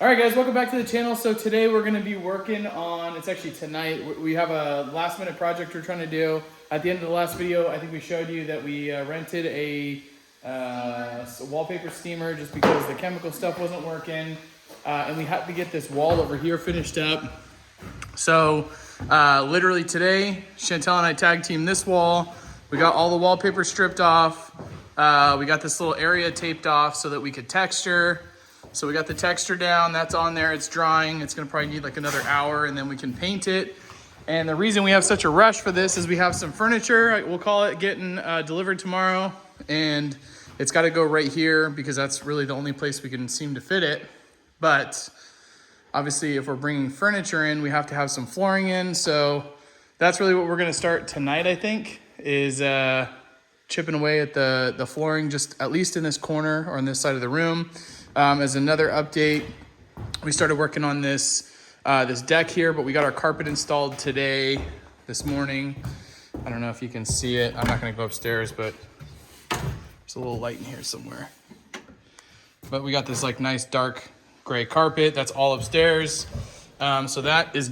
All right, guys, welcome back to the channel. So today we're going to be working on, it's actually tonight, we have a last minute project we're trying to do. At the end of the last video, I think we showed you that we rented a wallpaper steamer just because the chemical stuff wasn't working. And we had to get this wall over here finished up. So literally today, Chantel and I tag teamed this wall. We got all the wallpaper stripped off. We got this little area taped off so that we could texture. So we got the texture down, that's on there, it's drying. It's gonna probably need like another hour and then we can paint it. And the reason we have such a rush for this is we have some furniture, we'll call it, getting delivered tomorrow. And it's gotta go right here because that's really the only place we can seem to fit it. But obviously if we're bringing furniture in, we have to have some flooring in. So that's really what we're gonna start tonight, I think, is chipping away at the flooring, just at least in this corner or on this side of the room. As another update, we started working on this this deck here, but we got our carpet installed today, this morning. I don't know if you can see it. I'm not gonna go upstairs, but there's a little light in here somewhere. But we got this like nice dark gray carpet that's all upstairs. So that is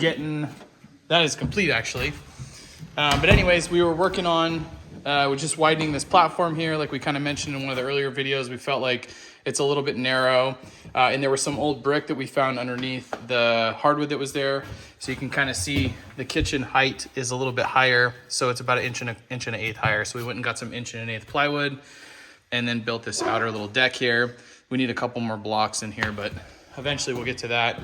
complete actually. But anyways, we were working on we're just widening this platform here. Like we kind of mentioned in one of the earlier videos, we felt like it's a little bit narrow. And there was some old brick that we found underneath the hardwood that was there. So you can kind of see the kitchen height is a little bit higher. So it's about an inch and an eighth higher. So we went and got some 1.1 inch plywood and then built this outer little deck here. We need a couple more blocks in here, but eventually we'll get to that.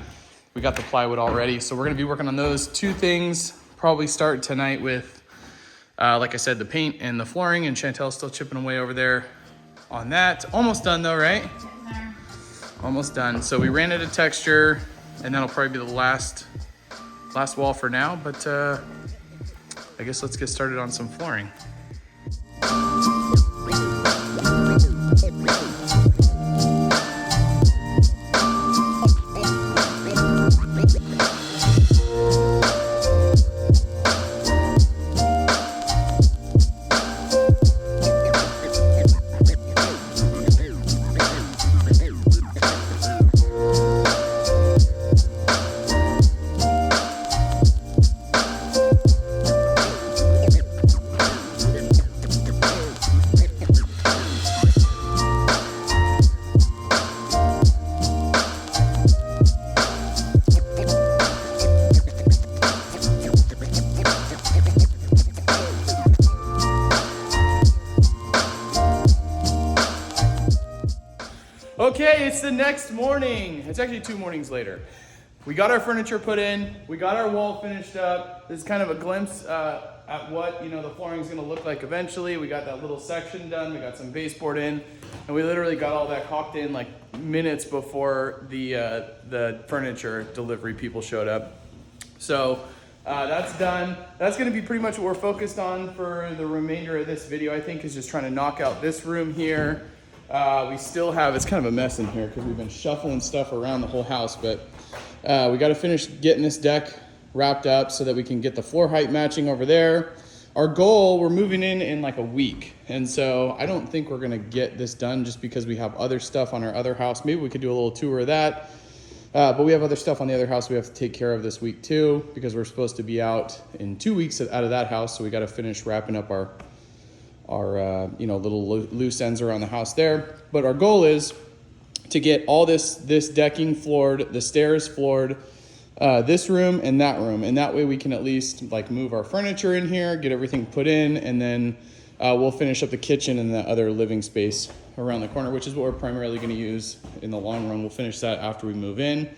We got the plywood already. So we're gonna be working on those two things. Probably start tonight with, like I said, the paint and the flooring, and Chantel's still chipping away over there on that. Almost done though, right? Almost done. So we ran out of texture, and that'll probably be the last wall for now, but I guess let's get started on some flooring. Okay, it's the next morning. It's actually 2 mornings later. We got our furniture put in. We got our wall finished up. This is kind of a glimpse at what the flooring is going to look like eventually. We got that little section done. We got some baseboard in, and we literally got all that caulked in like minutes before the furniture delivery people showed up. So that's done. That's going to be pretty much what we're focused on for the remainder of this video. I think is just trying to knock out this room here. We still have, it's kind of a mess in here because we've been shuffling stuff around the whole house, but we got to finish getting this deck wrapped up so that we can get the floor height matching over there. Our goal, we're moving in like a week. And so I don't think we're going to get this done just because we have other stuff on our other house. Maybe we could do a little tour of that. But we have other stuff on the other house we have to take care of this week too, because we're supposed to be out in 2 weeks out of that house. So we got to finish wrapping up our little loose ends around the house there. But our goal is to get all this decking floored, the stairs floored, this room and that way we can at least like move our furniture in here, get everything put in, and then we'll finish up the kitchen and the other living space around the corner, which is what we're primarily going to use in the long run. We'll finish that after we move in.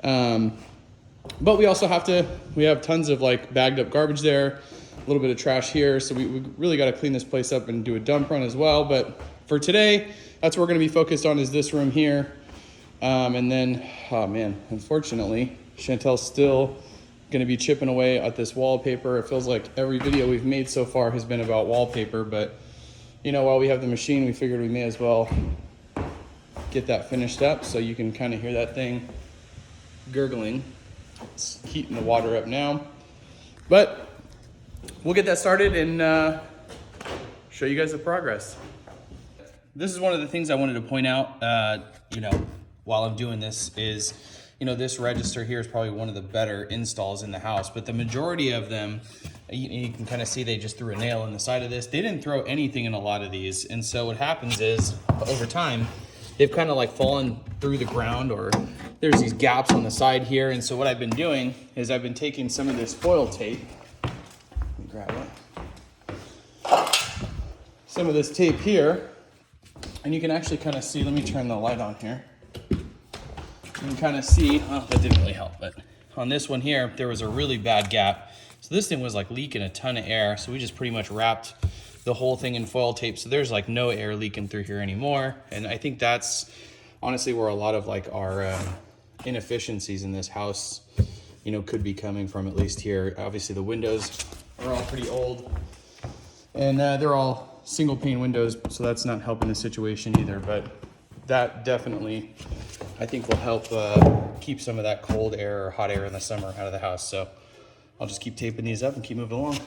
But we also we have tons of like bagged up garbage there, a little bit of trash here. So we really got to clean this place up and do a dump run as well. But for today, that's what we're going to be focused on, is this room here. And then, oh man, unfortunately, Chantel's still going to be chipping away at this wallpaper. It feels like every video we've made so far has been about wallpaper, but while we have the machine, we figured we may as well get that finished up so you can kind of hear that thing gurgling. It's heating the water up now, but we'll get that started and show you guys the progress. This is one of the things I wanted to point out. while I'm doing this is, you know, this register here is probably one of the better installs in the house, but the majority of them, you can kind of see they just threw a nail in the side of this. They didn't throw anything in a lot of these. And so what happens is over time, they've kind of like fallen through the ground, or there's these gaps on the side here. And so what I've been doing is I've been taking some of this foil tape. Let me grab it. Some of this tape here, and you can actually kind of see, let me turn the light on here. You can kind of see, oh, that didn't really help, but on this one here, there was a really bad gap. So this thing was like leaking a ton of air. So we just pretty much wrapped the whole thing in foil tape. So there's like no air leaking through here anymore. And I think that's honestly where a lot of like our inefficiencies in this house, you know, could be coming from, at least here. Obviously the windows are all pretty old, and they're all single pane windows. So that's not helping the situation either, but that definitely, I think, will help keep some of that cold air or hot air in the summer out of the house. So I'll just keep taping these up and keep moving along.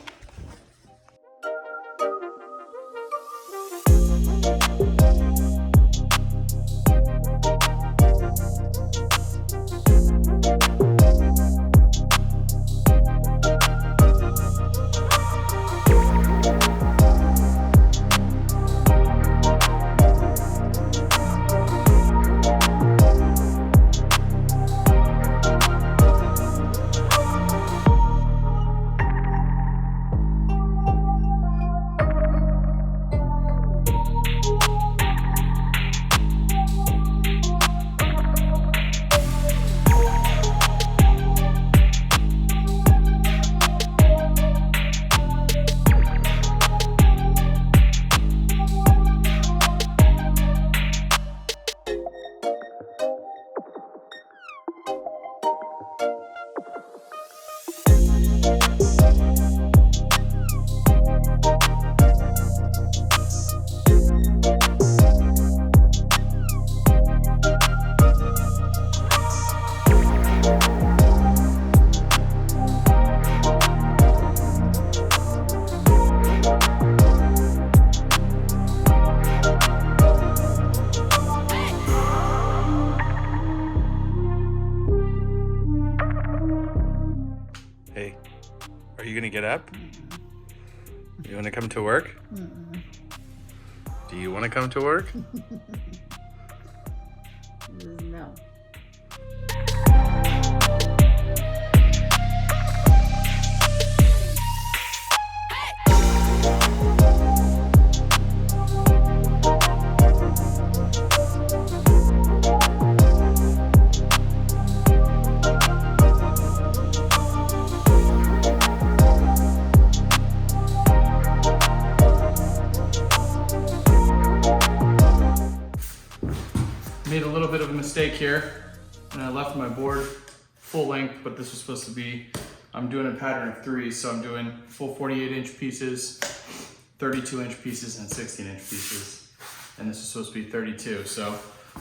Hey, are you gonna get up? You wanna come to work? Do you wanna come to work? No. Made a little bit of a mistake here, and I left my board full length, but this was supposed to be, I'm doing a pattern of 3, so I'm doing full 48-inch pieces, 32-inch pieces, and 16-inch pieces. And this is supposed to be 32, so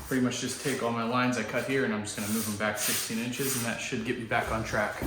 pretty much just take all my lines I cut here and I'm just gonna move them back 16 inches, and that should get me back on track.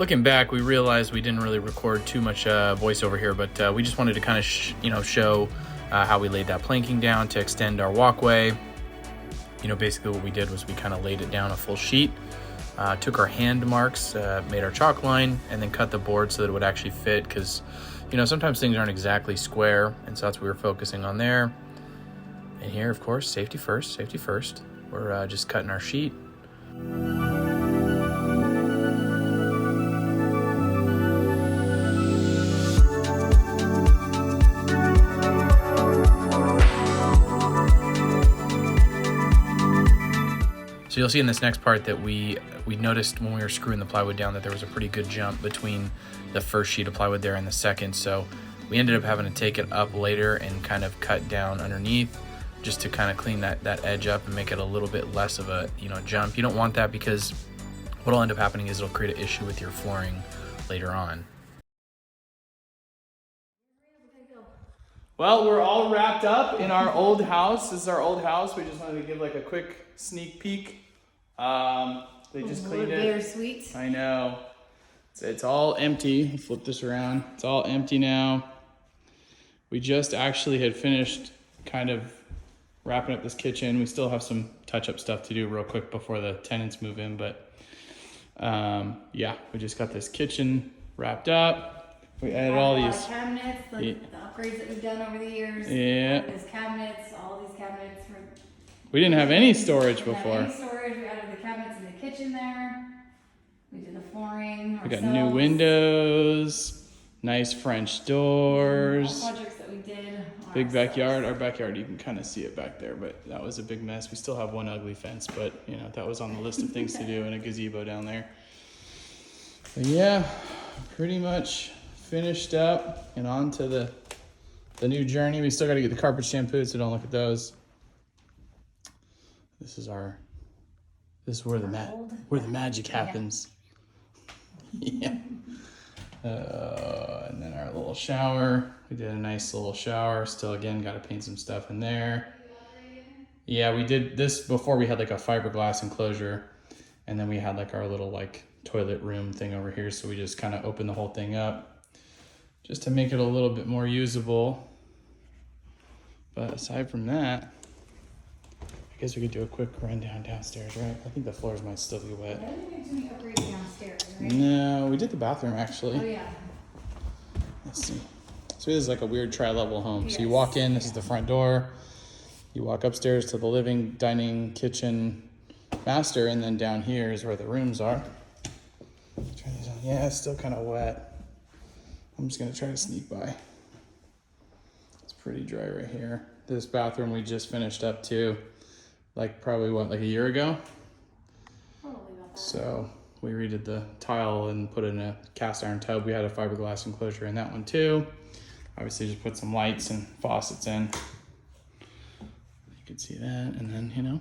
looking back, we realized we didn't really record too much voiceover here, but we just wanted to kind of show how we laid that planking down to extend our walkway. Basically what we did was we kind of laid it down a full sheet, took our hand marks, made our chalk line, and then cut the board so that it would actually fit, because sometimes things aren't exactly square, and so that's what we were focusing on there. And here, of course, safety first. We're just cutting our sheet. So you'll see in this next part that we noticed when we were screwing the plywood down that there was a pretty good jump between the first sheet of plywood there and the second. So we ended up having to take it up later and kind of cut down underneath just to kind of clean that edge up and make it a little bit less of a jump. You don't want that, because what'll end up happening is it'll create an issue with your flooring later on. Well, we're all wrapped up in our old house. This is our old house. We just wanted to give like a quick sneak peek. They just cleaned it. Bittersweet. I know. It's all empty. Flip this around. It's all empty now. We just actually had finished kind of wrapping up this kitchen. We still have some touch-up stuff to do real quick before the tenants move in, but yeah, we just got this kitchen wrapped up. We added all these cabinets, the upgrades that we've done over the years. Yeah. These cabinets, all these cabinets. We didn't have any storage before. Any storage. We added the cabinets in the kitchen there. We did the flooring. We got new windows, nice French doors. All projects that we did. Big backyard. Our backyard, you can kind of see it back there, but that was a big mess. We still have one ugly fence, but that was on the list of things to do, and a gazebo down there. But yeah, pretty much finished up and on to the new journey. We still got to get the carpet shampooed, so don't look at those. This is where the magic happens. Yeah. And then our little shower. We did a nice little shower. Still, again, got to paint some stuff in there. Yeah, we did this before. We had like a fiberglass enclosure, and then we had like our little like toilet room thing over here. So we just kind of opened the whole thing up just to make it a little bit more usable. But aside from that, I guess we could do a quick rundown downstairs, right? I think the floors might still be wet. I didn't do any upgrades downstairs, right? No, we did the bathroom actually. Oh yeah. Let's see. So this is like a weird tri-level home. Yes. So you walk in, this is the front door. You walk upstairs to the living, dining, kitchen, master, and then down here is where the rooms are. Turn these on. Yeah, it's still kind of wet. I'm just gonna try to sneak by. It's pretty dry right here. This bathroom we just finished up too. Like probably like a year ago. Probably about that. So we redid the tile and put in a cast iron tub. We had a fiberglass enclosure in that one too. Obviously just put some lights and faucets in. You can see that. And then,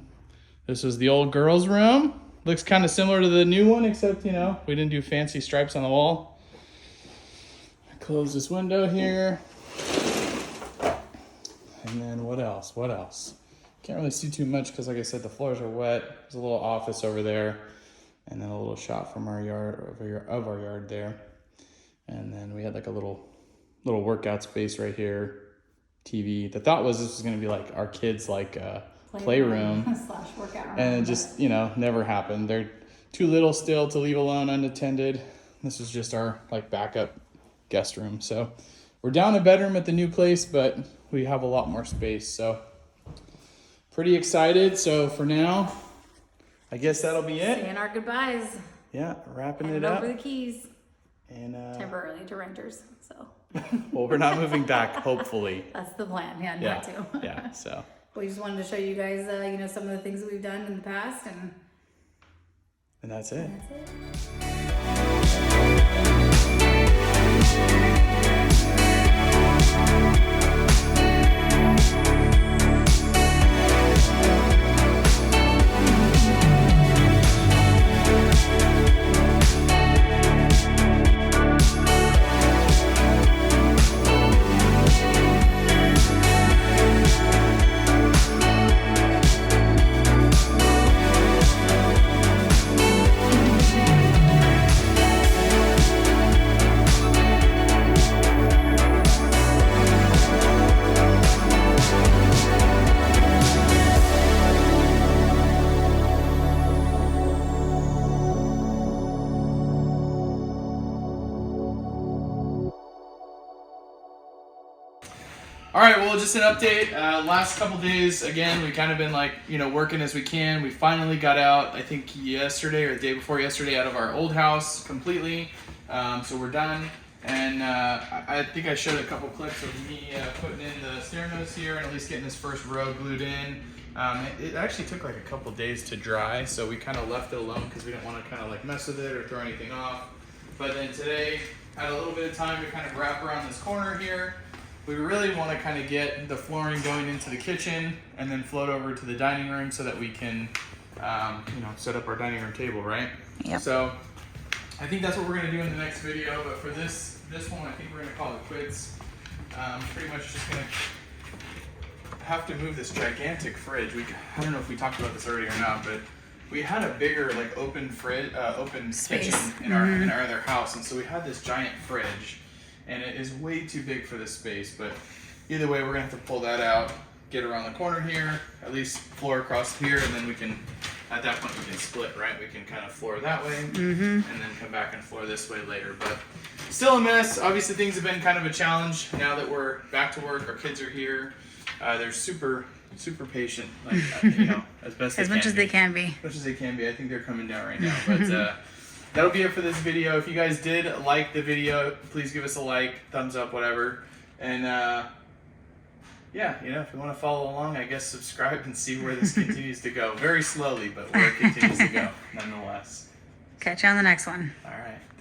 this was the old girls' room. Looks kind of similar to the new one, except, we didn't do fancy stripes on the wall. I close this window here. And then what else? Can't really see too much because, like I said, the floors are wet. There's a little office over there, and then a little shot from our yard of our yard there. And then we had like a little workout space right here, TV. The thought was this was going to be like our kids' like playroom / workout room. and it just never happened. They're too little still to leave alone unattended. This is just our like backup guest room. So we're down a bedroom at the new place, but we have a lot more space. So pretty excited. So for now, I guess that'll be it. Saying our goodbyes. Yeah, wrapping it And up. over the keys. And Temporarily to renters. So well, we're not moving back, hopefully. that's the plan. Yeah, Yeah, not to. yeah. So We just wanted to show you guys, some of the things that we've done in the past, and that's it. All right, well, just an update. Last couple days, again, we kind of been like, working as we can. We finally got out, I think yesterday or the day before yesterday, out of our old house completely. So we're done. And I think I showed a couple clips of me putting in the stair nose here and at least getting this first row glued in. It actually took like a couple days to dry, so we kind of left it alone because we didn't want to kind of like mess with it or throw anything off. But then today, had a little bit of time to kind of wrap around this corner here. We really want to kind of get the flooring going into the kitchen and then float over to the dining room so that we can, set up our dining room table, right? Yep. So I think that's what we're going to do in the next video. But for this one, I think we're going to call it quits. Pretty much just going to have to move this gigantic fridge. I don't know if we talked about this already or not, but we had a bigger like open Space. kitchen in our other house, and so we had this giant fridge. And it is way too big for this space, but either way, we're gonna have to pull that out, get around the corner here, at least floor across here, and then we can, at that point, we can split, right? We can kind of floor that way, and then come back and floor this way later. But still a mess. Obviously, things have been kind of a challenge now that we're back to work. Our kids are here. They're super patient, like as best As much as they can be. As much as they can be. I think they're coming down right now, but. That'll be it for this video. If you guys did like the video, please give us a like, thumbs up, whatever. And if you want to follow along, I guess subscribe and see where this continues to go. Very slowly, but where it continues to go, nonetheless. Catch you on the next one. All right.